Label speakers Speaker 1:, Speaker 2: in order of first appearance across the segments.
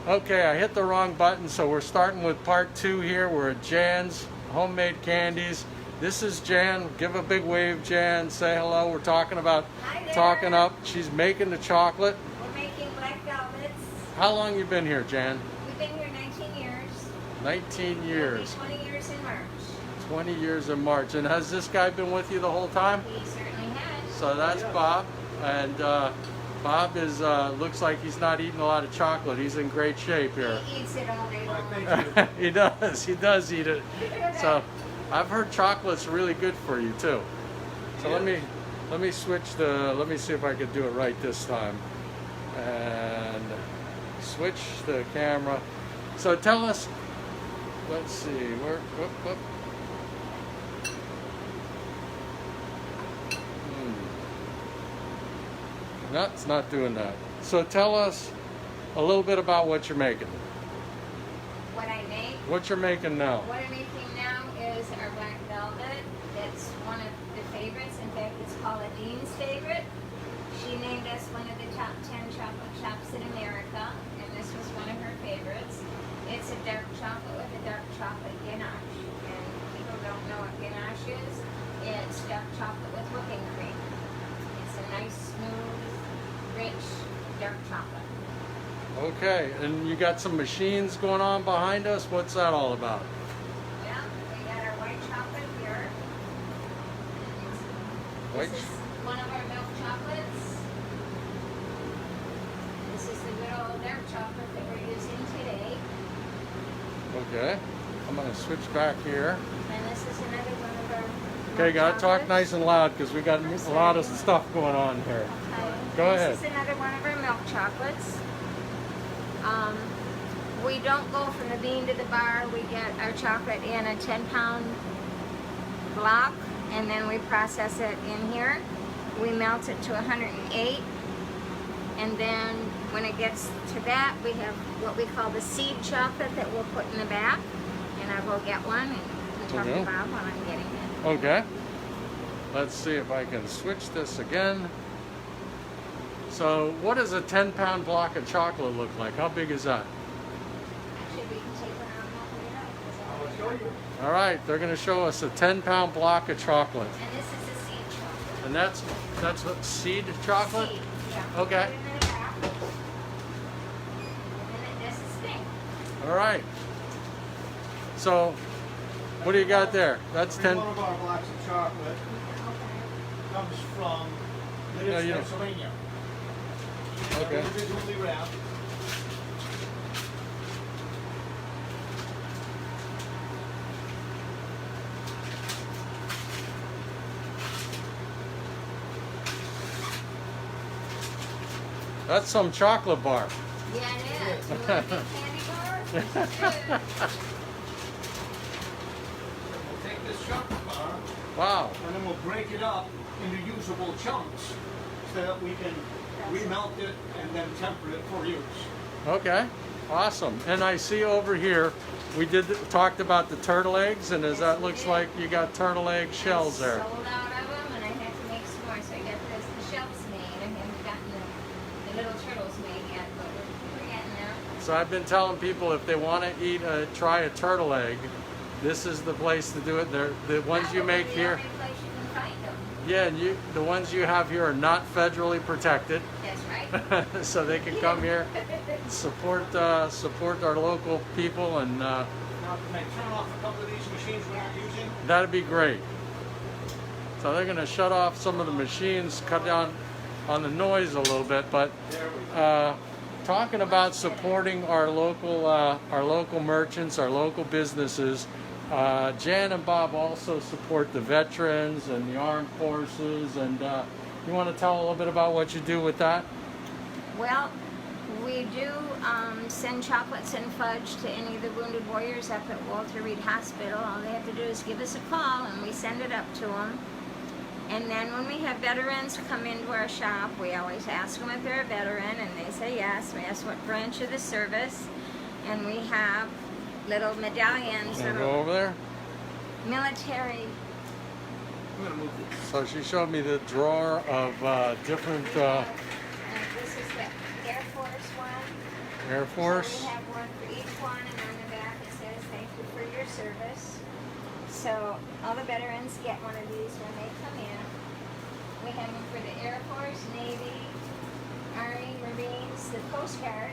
Speaker 1: Okay, I hit the wrong button, so we're starting with part 2 here. We're at Jan's Homemade Candies. This is Jan. Give a big wave, Jan. Say hello. We're talking about talking up. She's making the chocolate.
Speaker 2: We're making black velvets.
Speaker 1: How long you been here, Jan?
Speaker 2: We've been here 19 years.
Speaker 1: 19 years.
Speaker 2: It'll be 20 years in March.
Speaker 1: 20 years in March. And has this guy been with you the whole time?
Speaker 2: He certainly has.
Speaker 1: So that's Bob. And Bob is looks like he's not eating a lot of chocolate. He's in great shape here.
Speaker 2: He eats it all day long.
Speaker 1: He does. He does eat it. So I've heard chocolate's really good for you too. So let me switch the. Let me see if I can do it right this time. And switch the camera. So tell us. Let's see. Where? Whoop. No, it's not doing that. So tell us a little bit about what you're making.
Speaker 2: What I make?
Speaker 1: What you're making now.
Speaker 2: What I'm making now is our black velvet. It's one of the favorites. In fact, it's Paula Deen's favorite. She named us one of the top 10 chocolate shops in America, and this was one of her favorites. It's a dark chocolate with a dark chocolate ganache. And people don't know what ganache is. It's dark chocolate with whipping cream. It's a nice, smooth, rich, dark chocolate.
Speaker 1: Okay, and you got some machines going on behind us. What's that all about?
Speaker 2: Yeah, we got our white chocolate here.
Speaker 1: White.
Speaker 2: This is one of our milk chocolates. This is the good old dark chocolate that we're using today.
Speaker 1: Okay, I'm gonna switch back here.
Speaker 2: And this is another one of our
Speaker 1: Okay,
Speaker 2: milk
Speaker 1: gotta talk
Speaker 2: chocolates.
Speaker 1: nice and loud because we got a lot of stuff going on here.
Speaker 2: Okay.
Speaker 1: Go ahead.
Speaker 2: This is another one of our milk chocolates. We don't go from the bean to the bar. We get our chocolate in a 10-pound block, and then we process it in here. We melt it to 108, and then when it gets to that, we have what we call the seed chocolate that we'll put in the back, and I will get one and talk
Speaker 1: Okay.
Speaker 2: to Bob while I'm getting it.
Speaker 1: Okay. Let's see if I can switch this again. So what does a 10-pound block of chocolate look like? How big is that?
Speaker 2: Actually, we can take one out and open it up.
Speaker 3: I'll show you.
Speaker 1: All right, they're going to show us a 10-pound block of chocolate.
Speaker 2: And this is a seed chocolate.
Speaker 1: And that's what, seed chocolate?
Speaker 2: Seed, yeah.
Speaker 1: Okay.
Speaker 2: Put it in the back. And then this is thing.
Speaker 1: All right. So what do you got there? That's 10.
Speaker 3: One of our blocks of chocolate comes from
Speaker 1: No, you don't.
Speaker 3: Pennsylvania.
Speaker 1: Okay.
Speaker 3: Individually wrapped.
Speaker 1: That's some chocolate bar.
Speaker 2: Yeah, it is. You want a big candy bar? Good.
Speaker 3: We'll take this chocolate bar
Speaker 1: Wow.
Speaker 3: and then we'll break it up into usable chunks so that we can remelt it and then temper it for use.
Speaker 1: Okay. Awesome. And I see over here we talked about the turtle eggs, and as that looks like you got turtle egg shells there.
Speaker 2: I sold out of them, and I had to make some more, so I got the shells made. I haven't gotten the little turtles made yet, but we're getting there.
Speaker 1: So I've been telling people if they want to try a turtle egg, this is the place to do it. They're the ones you make
Speaker 2: Probably
Speaker 1: here.
Speaker 2: the only place you can find them.
Speaker 1: Yeah, and the ones you have here are not federally protected,
Speaker 2: That's right.
Speaker 1: so they can come here, support our local people, and
Speaker 3: Now, can I turn off a couple of these machines we're not using?
Speaker 1: that'd be great. So they're going to shut off some of the machines, cut down on the noise a little bit, but
Speaker 3: There we go.
Speaker 1: talking about supporting our local merchants, our local businesses. Jan and Bob also support the veterans and the armed forces, and you want to tell a little bit about what you do with that?
Speaker 2: Well, we do send chocolates and fudge to any of the wounded warriors up at Walter Reed Hospital. All they have to do is give us a call, and we send it up to them. And then when we have veterans come into our shop, we always ask them if they're a veteran, and they say yes. We ask what branch of the service, and we have little medallions,
Speaker 1: Can I
Speaker 2: little
Speaker 1: go over there?
Speaker 2: military.
Speaker 3: I'm going to move this.
Speaker 1: So she showed me the drawer of different
Speaker 2: This is the Air Force one.
Speaker 1: Air Force.
Speaker 2: So we have one for each one, and on the back it says, "Thank you for your service." So all the veterans get one of these when they come in. We have them for the Air Force, Navy, Army, Marines, the Coast Guard,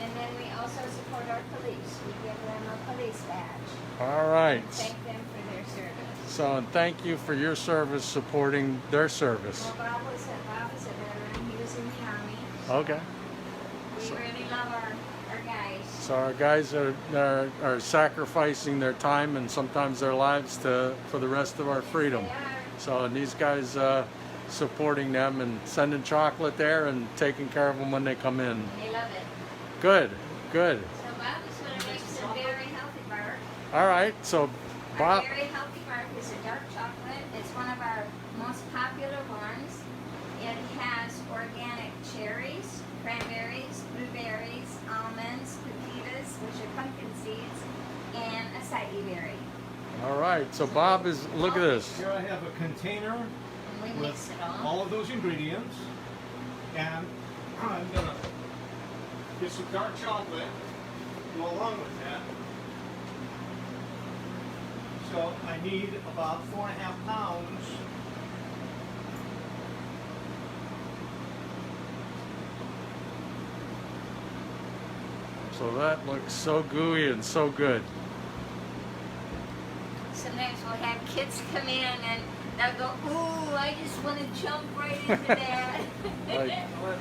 Speaker 2: and then we also support our police. We give them a police badge.
Speaker 1: All right.
Speaker 2: Thank them for their service.
Speaker 1: So, and thank you for your service supporting their service.
Speaker 2: Well, Bob was a veteran. He was in the Army.
Speaker 1: Okay.
Speaker 2: We really love our guys.
Speaker 1: So our guys are sacrificing their time and sometimes their lives for the rest of our freedom.
Speaker 2: They are.
Speaker 1: So, and these guys supporting them and sending chocolate there and taking care of them when they come in.
Speaker 2: They love it.
Speaker 1: Good, good.
Speaker 2: So Bob is going to make some very healthy bark.
Speaker 1: All right, so
Speaker 2: Our
Speaker 1: Bob,
Speaker 2: very healthy bark is a dark chocolate. It's one of our most popular ones. It has organic cherries, cranberries, blueberries, almonds, pepitas, which are pumpkin seeds, and acai berry.
Speaker 1: all right, so Bob is, look at this.
Speaker 3: Here I have a container
Speaker 2: And we mix
Speaker 3: with
Speaker 2: it all.
Speaker 3: all of those ingredients, and I'm gonna get some dark chocolate to go along with that. So I need about 4.5 pounds.
Speaker 1: So that looks so gooey and so good.
Speaker 2: Sometimes we'll have kids come in and they'll go, "Ooh, I just want to jump right into that."
Speaker 1: Like-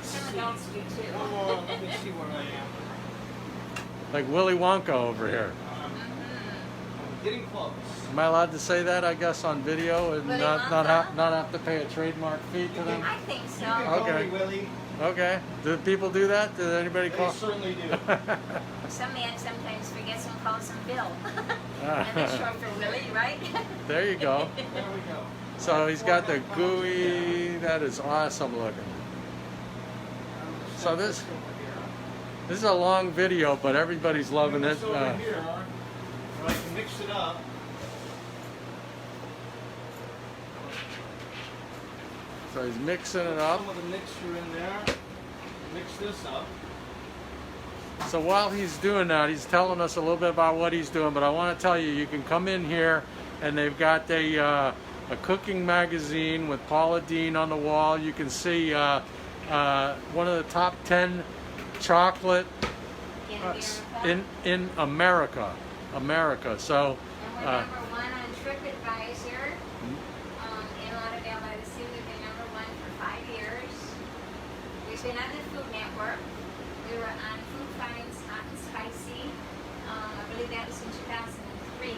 Speaker 2: Some adults do too.
Speaker 3: One more, let me see where I am.
Speaker 1: Like Willy Wonka over here.
Speaker 3: I'm getting close.
Speaker 1: Am I allowed to say that, I guess, on video and
Speaker 2: Willy
Speaker 1: not
Speaker 2: Wonka?
Speaker 1: have to pay a trademark fee to them?
Speaker 2: I think so.
Speaker 3: You can call
Speaker 1: Okay.
Speaker 3: me Willie.
Speaker 1: Okay. Do people do that? Did anybody
Speaker 3: They
Speaker 1: call?
Speaker 3: certainly do.
Speaker 2: Some man sometimes forgets and calls him Bill.
Speaker 1: Ah.
Speaker 2: And that's short for Willie, right?
Speaker 1: There you go.
Speaker 3: There we go.
Speaker 1: So he's got the gooey, that is awesome looking. So this is a long video, but everybody's loving it.
Speaker 3: Over here, where I can mix it up.
Speaker 1: So he's mixing it up.
Speaker 3: Some of the mixture in there. Mix this up.
Speaker 1: So while he's doing that, he's telling us a little bit about what he's doing, but I want to tell you, you can come in here and they've got a cooking magazine with Paula Deen on the wall. You can see one of the top 10 chocolate in America. So
Speaker 2: And we're number one on TripAdvisor. In Lauderdale by the Sea, we've been number one for 5 years. We've been on the Food Network. We were on Food Finds Hot and Spicy. I believe that was in 2003.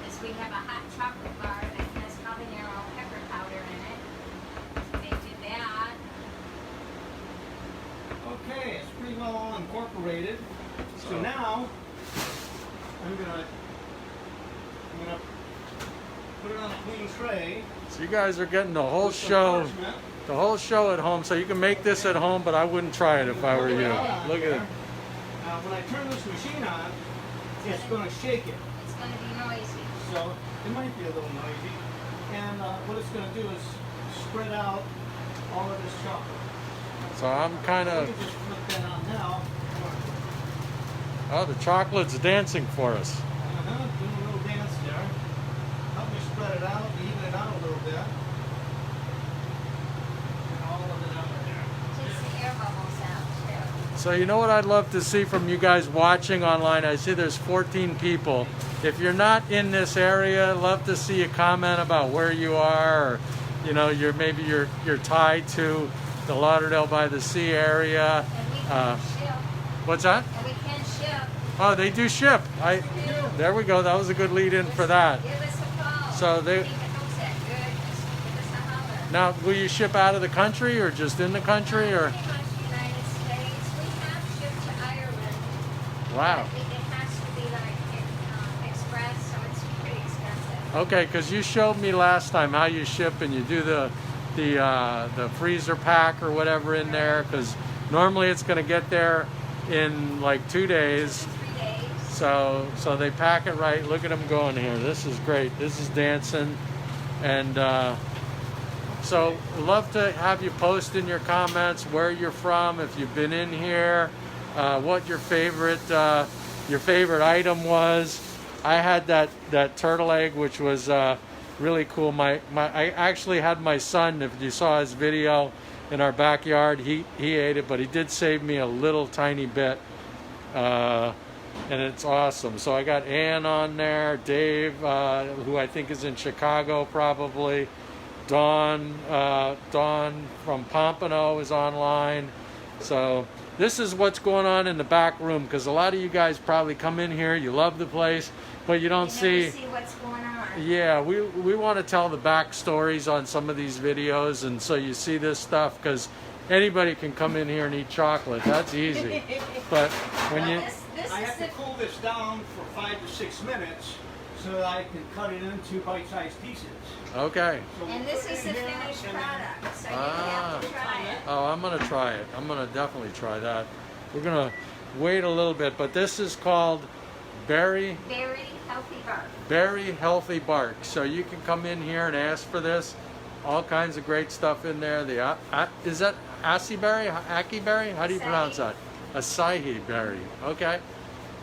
Speaker 2: Because we have a hot chocolate bar that has habanero pepper powder in it. They did that.
Speaker 3: Okay, it's pretty well all incorporated. So now I'm gonna put it on a clean tray.
Speaker 1: so you guys are getting the whole
Speaker 3: with some
Speaker 1: show.
Speaker 3: parchment.
Speaker 1: The whole show at home, so you can make this at home, but I wouldn't try it if I were you. Look at it.
Speaker 3: When I turn this machine on, it's going to shake it.
Speaker 2: It's going to be noisy.
Speaker 3: So it might be a little noisy. And what it's going to do is spread out all of this chocolate.
Speaker 1: So I'm kind
Speaker 3: Let
Speaker 1: of,
Speaker 3: me just flip that on now.
Speaker 1: oh, the chocolate's dancing for us.
Speaker 3: Doing a little dance there. Help me spread it out, even it out a little bit. And all of it out there.
Speaker 2: Takes the air bubbles out too.
Speaker 1: So you know what I'd love to see from you guys watching online? I see there's 14 people. If you're not in this area, I'd love to see a comment about where you are, or you know, maybe you're tied to the Lauderdale by the Sea area.
Speaker 2: And we can ship.
Speaker 1: What's that?
Speaker 2: And we can ship.
Speaker 1: Oh, they do ship. There we go. That was a good lead in for that.
Speaker 2: Give us a call.
Speaker 1: So they-
Speaker 2: Keep it upset. Good. Just give us a holler.
Speaker 1: Now, will you ship out of the country or just in the country, or?
Speaker 2: Pretty much United States. We have shipped to Ireland.
Speaker 1: Wow.
Speaker 2: But it has to be like express, so it's pretty expensive.
Speaker 1: Okay, because you showed me last time how you ship and you do the freezer pack or whatever in there, because normally it's going to get there in like 2 days.
Speaker 2: 3 days.
Speaker 1: So they pack it right. Look at them going here. This is great. This is dancing. And so love to have you post in your comments where you're from, if you've been in here. what your favorite item was. I had that turtle egg, which was really cool. I actually had my son, if you saw his video in our backyard, he ate it, but he did save me a little tiny bit, and it's awesome. So I got Ann on there, Dave, who I think is in Chicago probably, Dawn from Pompano is online. So this is what's going on in the back room, because a lot of you guys probably come in here, you love the place, but you don't see
Speaker 2: what's going on.
Speaker 1: Yeah, we want to tell the back stories on some of these videos, and so you see this stuff, because anybody can come in here and eat chocolate. That's easy. But when you...
Speaker 3: I have to cool this down for 5 to 6 minutes so that I can cut it into bite-sized pieces.
Speaker 1: Okay.
Speaker 3: So
Speaker 2: And this is the finished product, so you have to try it.
Speaker 1: Oh, I'm going to try it. I'm going to definitely try that. We're going to wait a little bit, but this is called Berry
Speaker 2: Healthy Bark.
Speaker 1: Berry Healthy Bark. So you can come in here and ask for this. All kinds of great stuff in there. Is that acai berry? Ackee berry? How do you pronounce that? Acai berry. Okay.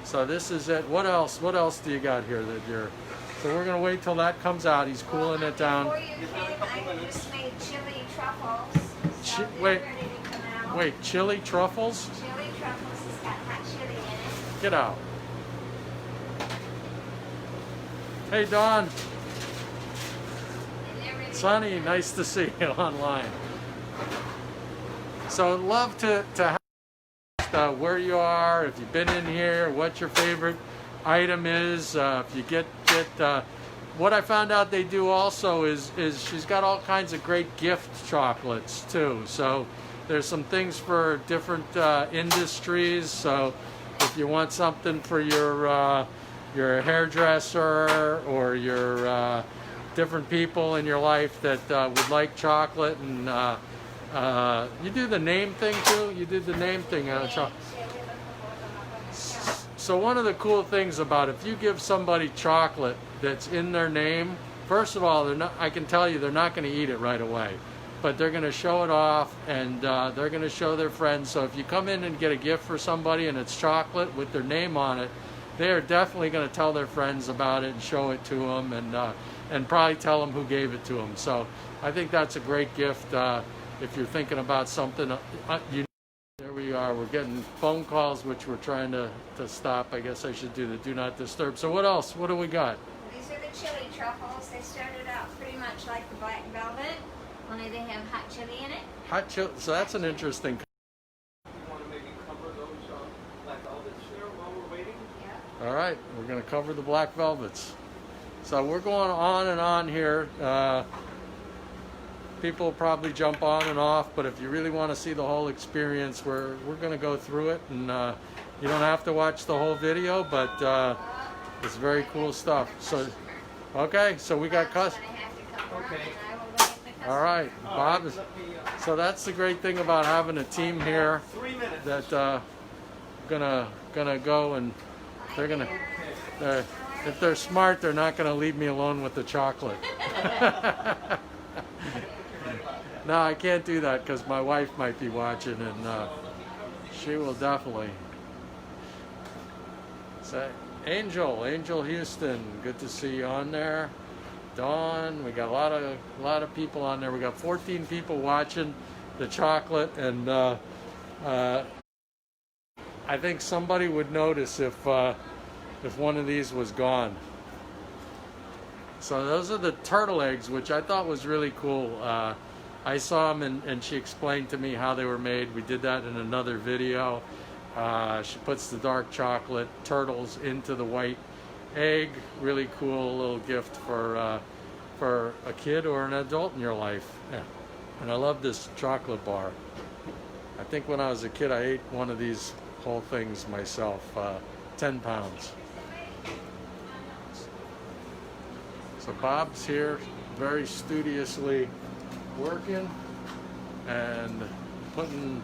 Speaker 1: So this is it. What else? What else do you got here that you're... So we're going to wait till that comes out. He's cooling it down.
Speaker 2: Before you came, I just made chili truffles. So they're
Speaker 1: Wait.
Speaker 2: ready to come out.
Speaker 1: Wait, chili truffles?
Speaker 2: Chili truffles has got hot chili in it.
Speaker 1: Get out. Hey, Dawn.
Speaker 2: And they're ready
Speaker 1: Sonny, nice to see you online. So love to have where you are, if you've been in here, what your favorite item is. If you get what I found out they do also is she's got all kinds of great gift chocolates too. So there's some things for different industries. So if you want something for your hairdresser or your different people in your life that would like chocolate, and you do the name thing too. You did the name thing on chocolate. So one of the cool things about if you give somebody chocolate that's in their name, first of all, I can tell you they're not going to eat it right away, but they're going to show it off, and they're going to show their friends. So if you come in and get a gift for somebody and it's chocolate with their name on it, they are definitely going to tell their friends about it and show it to them, and probably tell them who gave it to them. So I think that's a great gift if you're thinking about something. There we are. We're getting phone calls, which we're trying to stop. I guess I should do the do not disturb. So what else? What do we got?
Speaker 2: These are the chili truffles. They started out pretty much like the black velvet, only they have hot chili in it.
Speaker 1: Hot chili. So that's an interesting.
Speaker 3: You want to maybe cover those black velvets here while we're waiting?
Speaker 2: Yeah.
Speaker 1: All right, we're going to cover the black velvets. So we're going on and on here. People will probably jump on and off, but if you really want to see the whole experience, we're going to go through it, and you don't have to watch the whole video, but it's very cool stuff. So, okay, so we got
Speaker 3: Okay.
Speaker 1: All right, Bob. So that's the great thing about having a team here
Speaker 3: 3 minutes.
Speaker 1: that gonna go, and they're gonna. If they're smart, they're not gonna leave me alone with the chocolate. No, I can't do that because my wife might be watching, and she will definitely. So, Angel Houston, good to see you on there. Dawn, we got a lot of people on there. We got 14 people watching the chocolate, and I think somebody would notice if one of these was gone. So those are the turtle eggs, which I thought was really cool. I saw them, and she explained to me how they were made. We did that in another video. She puts the dark chocolate turtles into the white egg. Really cool little gift for a kid or an adult in your life. Yeah. And I love this chocolate bar. I think when I was a kid, I ate one of these whole things myself. 10 pounds. So Bob's here, very studiously working and putting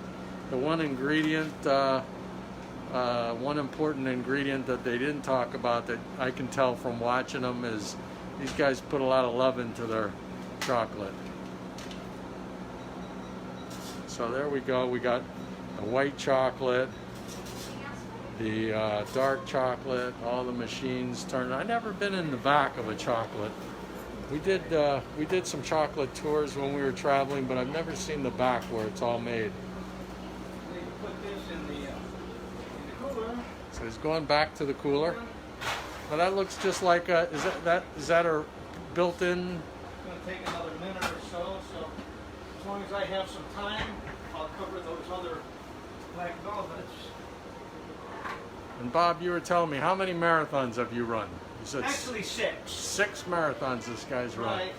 Speaker 1: the one ingredient, one important ingredient that they didn't talk about that I can tell from watching them is these guys put a lot of love into their chocolate. So there we go. We got the white chocolate, the dark chocolate, all the machines turned. I've never been in the back of a chocolate. We did some chocolate tours when we were traveling, but I've never seen the back where it's all made.
Speaker 3: They put this in the cooler.
Speaker 1: So he's going back to the cooler. Well, that looks just like a, is that a built-in?
Speaker 3: It's going to take another minute or so. So as long as I have some time, I'll cover those other black velvets.
Speaker 1: And Bob, you were telling me, how many marathons have you run? You said
Speaker 3: Actually 6.
Speaker 1: 6 marathons this guy's run.
Speaker 3: Right.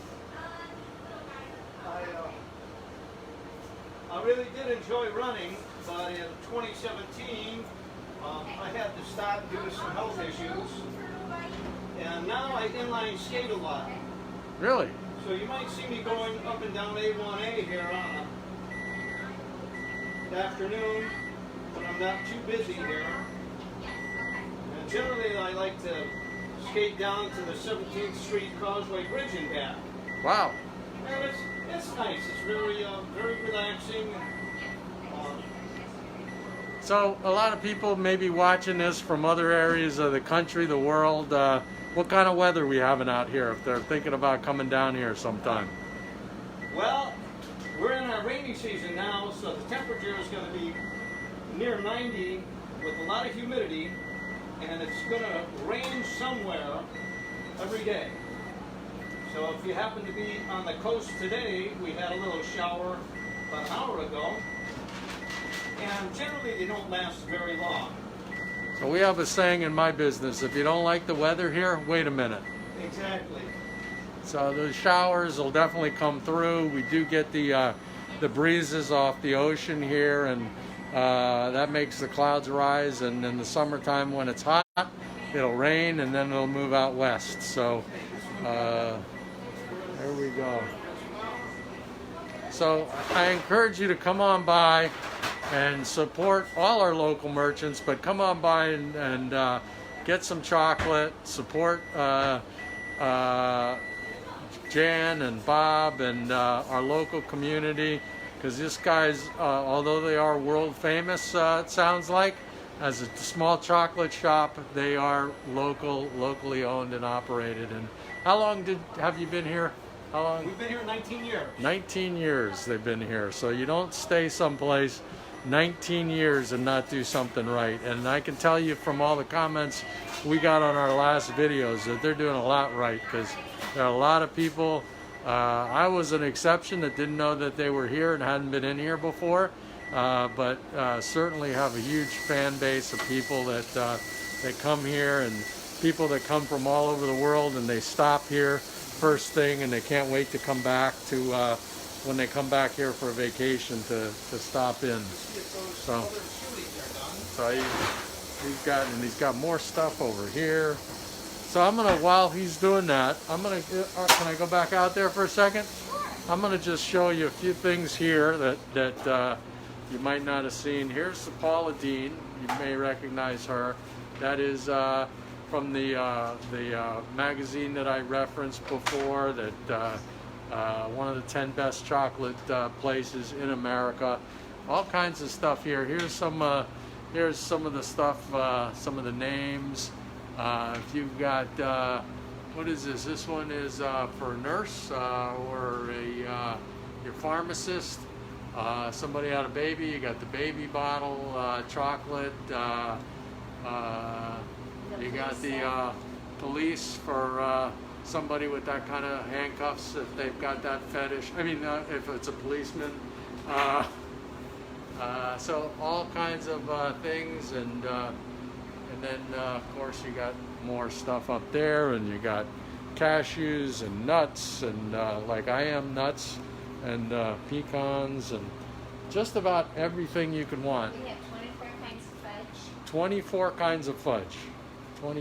Speaker 3: I really did enjoy running, but in 2017, I had to stop due to some health issues. And now I inline skate a lot.
Speaker 1: Really?
Speaker 3: So you might see me going up and down A1A here on the afternoon when I'm not too busy here. And generally I like to skate down to the 17th Street Causeway Bridge and back.
Speaker 1: Wow.
Speaker 3: And it's nice. It's very very relaxing.
Speaker 1: So a lot of people may be watching this from other areas of the country, the world. What kind of weather are we having out here if they're thinking about coming down here sometime?
Speaker 3: Well, we're in our rainy season now, so the temperature is going to be near 90 with a lot of humidity, and it's going to rain somewhere every day. So if you happen to be on the coast today, we had a little shower about an hour ago, and generally they don't last very long.
Speaker 1: So we have a saying in my business, if you don't like the weather here, wait a minute.
Speaker 3: Exactly.
Speaker 1: So the showers will definitely come through. We do get the breezes off the ocean here, and that makes the clouds rise, and in the summertime when it's hot, it'll rain, and then it'll move out west. So there we go. So I encourage you to come on by and support all our local merchants, but come on by and get some chocolate, support Jan and Bob and our local community, because this guy's, although they are world famous, it sounds like, as a small chocolate shop, they are locally owned and operated. And how long have you been here? How long?
Speaker 3: We've been here 19 years.
Speaker 1: 19 years they've been here. So you don't stay someplace 19 years and not do something right. And I can tell you from all the comments we got on our last videos that they're doing a lot right, because there are a lot of people. I was an exception that didn't know that they were here and hadn't been in here before, but certainly have a huge fan base of people that come here, and people that come from all over the world, and they stop here first thing, and they can't wait to come back to when they come back here for a vacation to stop in. So he's got more stuff over here. So I'm gonna, while he's doing that, I'm gonna, can I go back out there for a second? I'm gonna just show you a few things here that you might not have seen. Here's the Paula Deen. You may recognize her. That is from the magazine that I referenced before, that one of the 10 best chocolate places in America. All kinds of stuff here. Here's some of the stuff, some of the names. If you've got, what is this? This one is for a nurse or your pharmacist. Somebody had a baby, you got the baby bottle chocolate. You got the police for somebody with that kind of handcuffs, if they've got that fetish. I mean, if it's a policeman. So all kinds of things, and then of course you got more stuff up there, and you got cashews and nuts, and like I am, nuts and pecans, and just about everything you could want.
Speaker 2: We have 24 kinds of fudge.
Speaker 1: 24 kinds of fudge.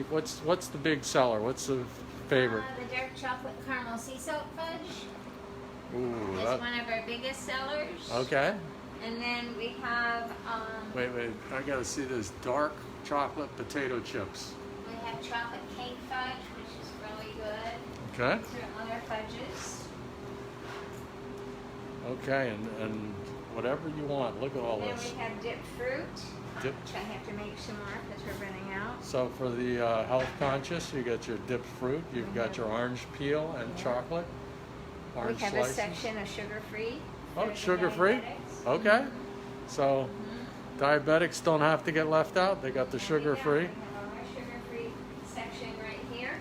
Speaker 1: What's the big seller? What's the favorite?
Speaker 2: The dark chocolate caramel sea salt fudge.
Speaker 1: Ooh,
Speaker 2: It's one of our biggest sellers.
Speaker 1: okay.
Speaker 2: And then we have
Speaker 1: Wait, I gotta see this dark chocolate potato chips.
Speaker 2: we have chocolate cake fudge, which is really good.
Speaker 1: Okay.
Speaker 2: These are other fudges.
Speaker 1: Okay, and whatever you want. Look at all
Speaker 2: And then
Speaker 1: this.
Speaker 2: we have dipped fruit,
Speaker 1: Dip.
Speaker 2: which I have to make some more because we're
Speaker 1: So for the health conscious, you got your dipped fruit, you've got your orange peel and chocolate.
Speaker 2: We
Speaker 1: Orange
Speaker 2: have
Speaker 1: slices.
Speaker 2: a section of sugar-free.
Speaker 1: Oh,
Speaker 2: for the
Speaker 1: sugar-free?
Speaker 2: diabetics.
Speaker 1: Okay. So diabetics don't have to get left out. They got the sugar-free.
Speaker 2: We have our sugar-free section right here.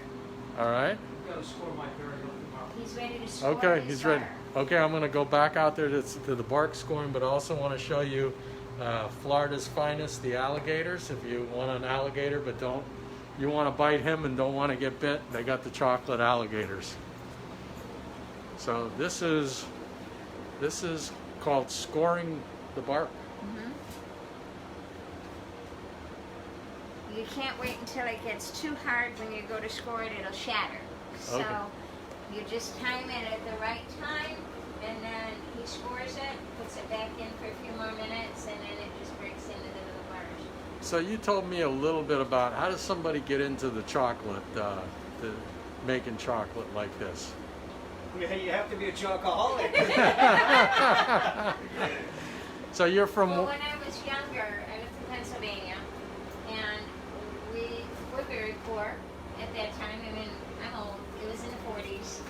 Speaker 1: All right.
Speaker 3: I've got to score my burial tomorrow.
Speaker 2: He's ready to score.
Speaker 1: Okay,
Speaker 2: his
Speaker 1: he's ready.
Speaker 2: bar.
Speaker 1: Okay, I'm going to go back out there to the bark scoring, but I also want to show you Florida's finest, the alligators. If you want an alligator but you want to bite him and don't want to get bit, they got the chocolate alligators. So this is called scoring the bark.
Speaker 2: You can't wait until it gets too hard. When you go to score it, it'll shatter. So
Speaker 1: Okay.
Speaker 2: you just time it at the right time, and then he scores it, puts it back in for a few more minutes, and then it just breaks into the little bars.
Speaker 1: So you told me a little bit about how does somebody get into the chocolate, making chocolate like this?
Speaker 3: You have to be a chocoholic.
Speaker 1: So you're from
Speaker 2: Well, when I was younger, I lived in Pennsylvania, and we were very poor at that time. I mean, I'm old. It was in the 40s.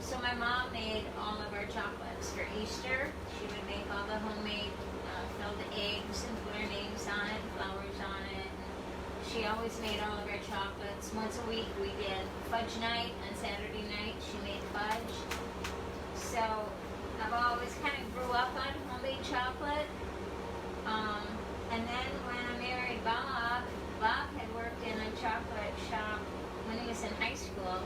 Speaker 2: So my mom made all of our chocolates for Easter. She would make all the homemade filled eggs and put her names on it, flowers on it. She always made all of our chocolates. Once a week we did fudge night. On Saturday night she made fudge. So I've always kind of grew up on homemade chocolate. And then when I married Bob, Bob had worked in a chocolate shop when he was in high school.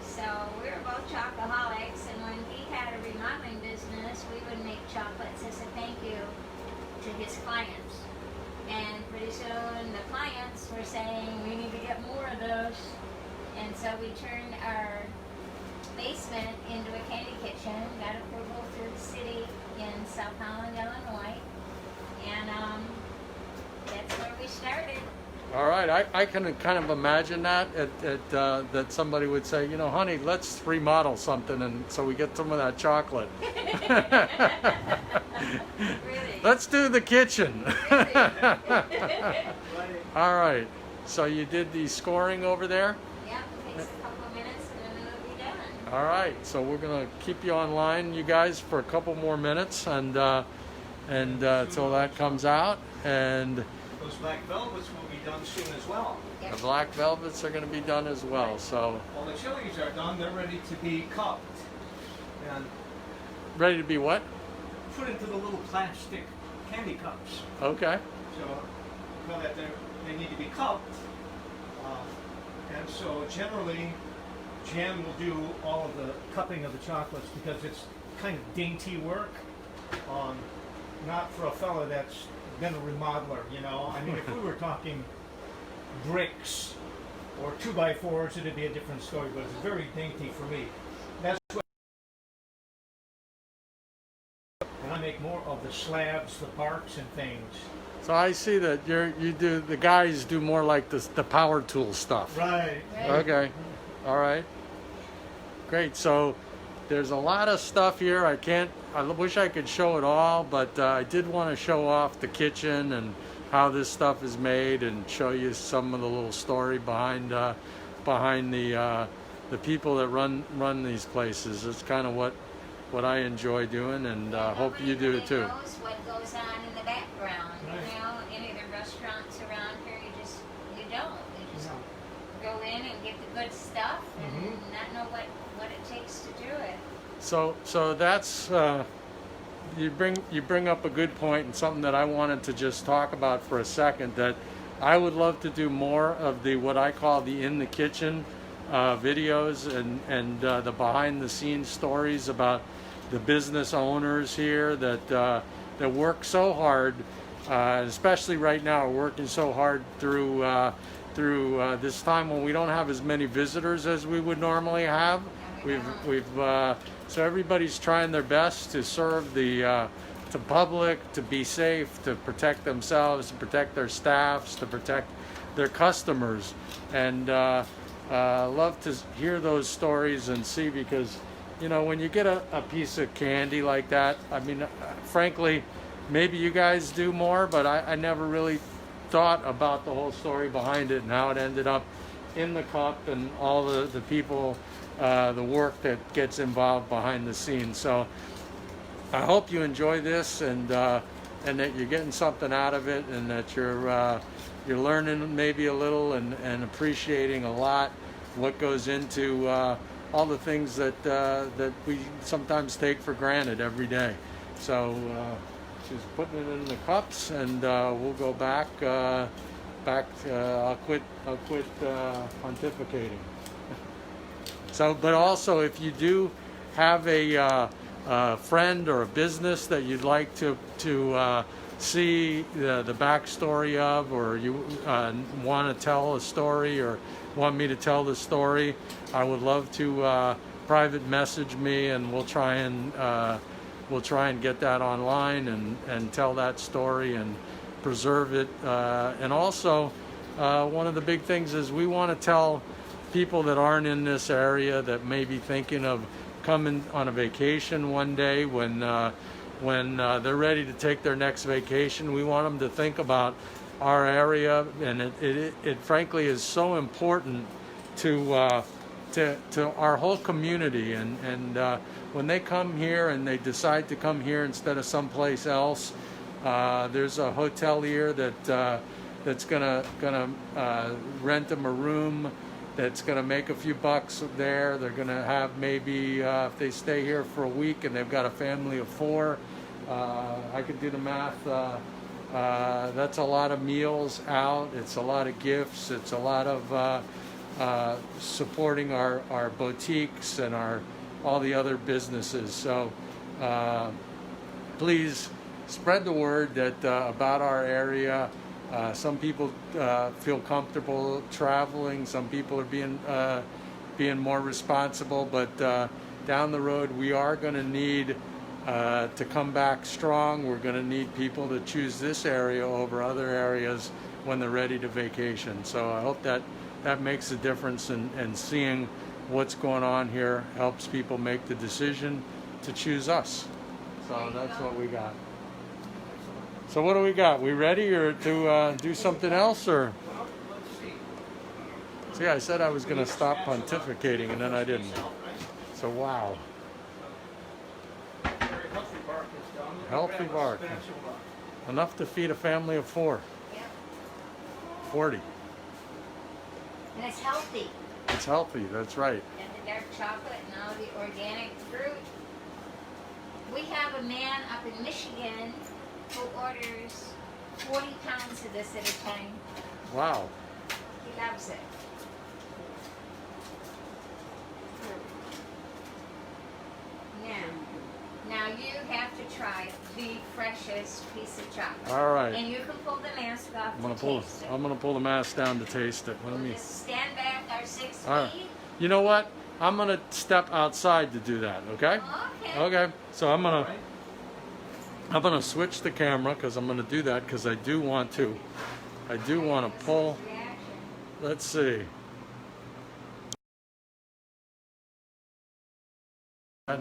Speaker 2: So we were both chocoholics, and when he had a remodeling business, we would make chocolates as a thank you to his clients. And pretty soon the clients were saying, we need to get more of those. And so we turned our basement into a candy kitchen, got approval through the city in South Holland, Illinois. And that's where we started.
Speaker 1: all right. I can kind of imagine that that somebody would say, you know, honey, let's remodel something, and so we get some of that chocolate.
Speaker 2: Really?
Speaker 1: Let's do the kitchen.
Speaker 2: Really?
Speaker 1: All right. So you did the scoring over there.
Speaker 2: Yep, it takes a couple of minutes and then it'll be done.
Speaker 1: All right. So we're gonna keep you online, you guys, for a couple more minutes, and till that comes out, and
Speaker 3: Those black velvets will be done soon as well.
Speaker 1: the black velvets are gonna be done as well. So
Speaker 3: All the chilies are done. They're ready to be cupped and
Speaker 1: ready to be what?
Speaker 3: put into the little plastic candy cups.
Speaker 1: Okay.
Speaker 3: So that they need to be cupped. And so generally, Jan will do all of the cupping of the chocolates because it's kind of dainty work. Not for a fella that's been a remodeler, you know. I mean, if we were talking bricks or 2x4s, it'd be a different story, but it's very dainty for me. That's what. And I make more of the slabs, the barks, and things.
Speaker 1: So I see that the guys do more like the power tool stuff.
Speaker 3: Right.
Speaker 1: Okay. All right. Great. So there's a lot of stuff here. I wish I could show it all, but I did want to show off the kitchen and how this stuff is made, and show you some of the little story behind the people that run these places. It's kind of what I enjoy doing, and hope you do it too.
Speaker 2: Nobody knows what goes on in the background.
Speaker 3: Right.
Speaker 2: You know, any of the restaurants around here, you just go in and get the good stuff and not know what it takes to do it.
Speaker 1: So that's you bring up a good point, and something that I wanted to just talk about for a second. That I would love to do more of the what I call the in the kitchen videos and the behind the scenes stories about the business owners here that work so hard, especially right now, working so hard through this time when we don't have as many visitors as we would normally have. So everybody's trying their best to serve the public, to be safe, to protect themselves, to protect their staffs, to protect their customers, and love to hear those stories and see, because you know, when you get a piece of candy like that, I mean, frankly, maybe you guys do more, but I never really thought about the whole story behind it and how it ended up in the cup and all the people, the work that gets involved behind the scenes. So I hope you enjoy this and that you're getting something out of it, and that you're learning maybe a little and appreciating a lot what goes into all the things that we sometimes take for granted every day. So she's putting it in the cups, and we'll go back. I'll quit pontificating. So, but also, if you do have a friend or a business that you'd like to see the backstory of, or you want to tell a story or want me to tell the story, I would love to private message me, and we'll try and get that online and tell that story and preserve it. And also, one of the big things is we want to tell people that aren't in this area, that may be thinking of coming on a vacation one day, when they're ready to take their next vacation. We want them to think about our area, and it frankly is so important to our whole community. And when they come here and they decide to come here instead of someplace else, there's a hotelier that's gonna rent them a room, that's going to make a few bucks there. They're going to have maybe, if they stay here for a week and they've got a family of 4, I could do the math, that's a lot of meals out, it's a lot of gifts, it's a lot of supporting our boutiques and all the other businesses. So please spread the word that about our area. Some people feel comfortable traveling. Some people are being more responsible. But down the road, we are going to need to come back strong. We're going to need people to choose this area over other areas when they're ready to vacation. So I hope that makes a difference, and seeing what's going on here helps people make the decision to choose us. So that's what we got. So what do we got? We ready or to do something else, or? See, I said I was going to stop pontificating, and then I didn't. So wow. Healthy bark. Enough to feed a family of 4. 40.
Speaker 2: And it's healthy.
Speaker 1: It's healthy, that's right.
Speaker 2: And the dark chocolate and all the organic fruit. We have a man up in Michigan who orders 40 pounds of this at a time.
Speaker 1: Wow.
Speaker 2: He loves it. Now you have to try the freshest piece of chocolate.
Speaker 1: All right.
Speaker 2: And you can pull the mask off to taste it.
Speaker 1: I'm gonna pull the mask down to taste it.
Speaker 2: We'll just stand back our 6
Speaker 1: All right.
Speaker 2: feet.
Speaker 1: You know what? I'm gonna step outside to do that. Okay?
Speaker 2: Okay.
Speaker 1: Okay. So I'm gonna switch the camera, because I'm gonna do that because I do want to pull. Let's see.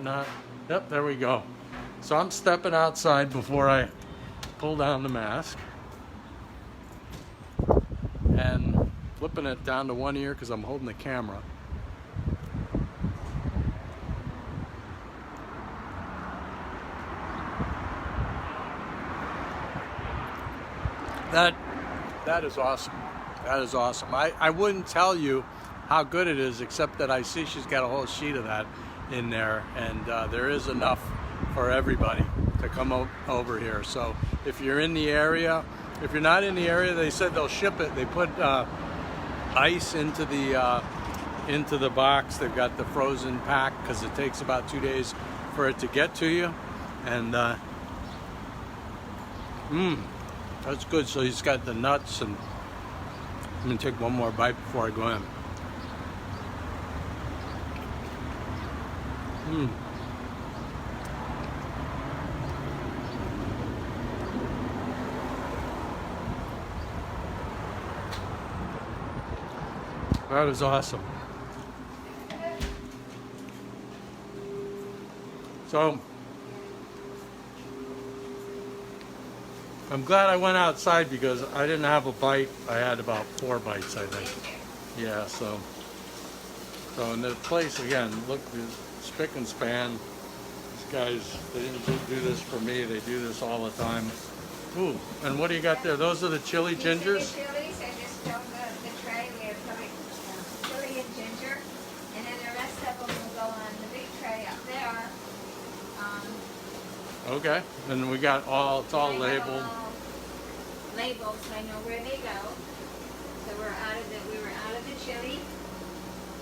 Speaker 1: Not. Yep, there we go. So I'm stepping outside before I pull down the mask, and flipping it down to one ear because I'm holding the camera. That is awesome. That is awesome. I wouldn't tell you how good it is, except that I see she's got a whole sheet of that in there, and there is enough for everybody to come over here. So if you're in the area, if you're not in the area, they said they'll ship it. They put ice into the box. They've got the frozen pack because it takes about 2 days for it to get to you, and that's good. So he's got the nuts, and I'm gonna take one more bite before I go in. That is awesome. So I'm glad I went outside because I didn't have a bite. I had about 4 bites, I think. Yeah, so in the place, again, look, spick and span. These guys, they didn't do this for me. They do this all the time. Ooh, and what do you got there? Those are the chili gingers?
Speaker 2: These are the chilies. I just filled the tray. We have chili and ginger. And then the rest of them will go on the big tray up there.
Speaker 1: Okay, and we got it's all labeled.
Speaker 2: Labeled, so I know where they go. So we were out of the chili.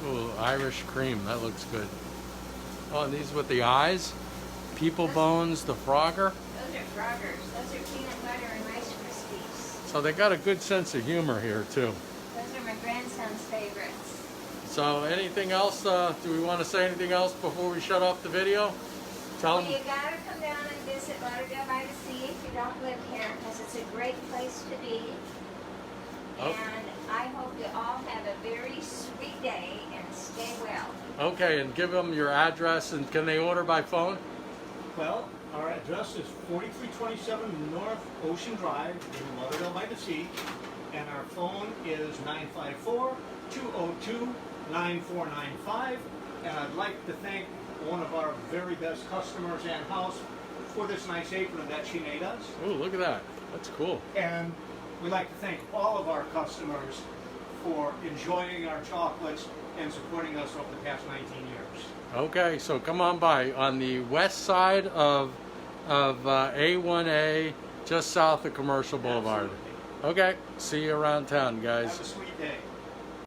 Speaker 1: Ooh, Irish cream, that looks good. Oh, and these with the eyes? People bones, the Frogger.
Speaker 2: Those are Froggers. Those are peanut butter and Rice Krispies.
Speaker 1: So they got a good sense of humor here too.
Speaker 2: Those are my grandson's favorites.
Speaker 1: So anything else, do we want to say anything else before we shut off the video? Tell
Speaker 2: Well,
Speaker 1: them.
Speaker 2: you gotta come down and visit Lauderdale by the Sea if you don't live here, because it's a great place to be.
Speaker 1: Oh.
Speaker 2: And I hope you all have a very sweet day and stay well.
Speaker 1: Okay, and give them your address, and can they order by phone?
Speaker 3: Well, our address is 4327 North Ocean Drive in Lauderdale by the Sea, and our phone is 954-202-9495. And I'd like to thank one of our very best customers and house for this nice apron that she made us.
Speaker 1: Ooh, look at that. That's cool.
Speaker 3: And we'd like to thank all of our customers for enjoying our chocolates and supporting us over the past 19 years.
Speaker 1: Okay, so come on by on the west side of A1A, just south of Commercial Boulevard.
Speaker 3: Absolutely.
Speaker 1: Okay, see you around town, guys.
Speaker 3: Have a sweet day.